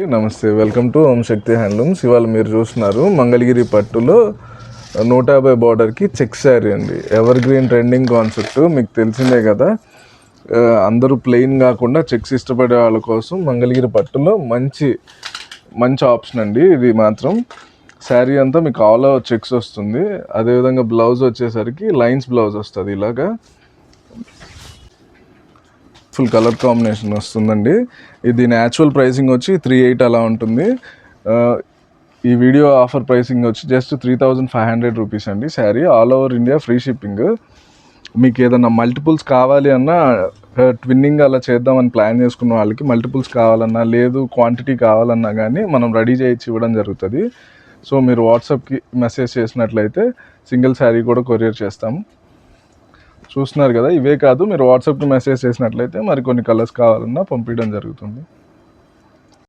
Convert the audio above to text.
నమస్తే, welcome to Om Shakti handlooms. ఇవాళ మీరు చూస్తున్నారు మంగళగిరి పట్టులో 150 బార్డర్కి చెక్ శారీ అండి. ఎవర్ గ్రీన్ ట్రెండింగ్ కాన్సెప్ట్ మీకు తెలిసిందే కదా. అందరూ ప్లెయిన్ కాకుండా చెక్స్ ఇష్టపడే వాళ్ళ కోసం మంగళగిరి పట్టులో మంచి ఆప్షన్ అండి. ఇది మాత్రం శారీ అంతా మీకు ఆల్ ఓవర్ చెక్స్ వస్తుంది. అదేవిధంగా బ్లౌజ్ వచ్చేసరికి లైన్స్ బ్లౌజ్ వస్తుంది. ఇలాగా ఫుల్ కలర్ కాంబినేషన్ వస్తుందండి. ఇది యాక్చువల్ ప్రైసింగ్ వచ్చి 3,800 అలా ఉంటుంది. ఈ వీడియో ఆఫర్ ప్రైసింగ్ వచ్చి జస్ట్ 3,500 రూపీస్ అండి. Sari all over India free shipping. మీకు ఏదైనా మల్టిపుల్స్ కావాలి అన్నా, ట్విన్నింగ్ అలా చేద్దామని ప్లాన్ చేసుకున్న వాళ్ళకి మల్టిపుల్స్ కావాలన్నా, లేదు క్వాంటిటీ కావాలన్నా కానీ మనం రెడీ చేయించి ఇవ్వడం జరుగుతుంది. సో మీరు వాట్సాప్కి మెసేజ్ చేసినట్లయితే సింగిల్ శారీ కూడా కొరియర్ చేస్తాము. చూస్తున్నారు కదా, ఇవే కాదు, మీరు వాట్సాప్కి మెసేజ్ చేసినట్లయితే మరి కొన్ని కలర్స్ కావాలన్నా పంపించడం జరుగుతుంది.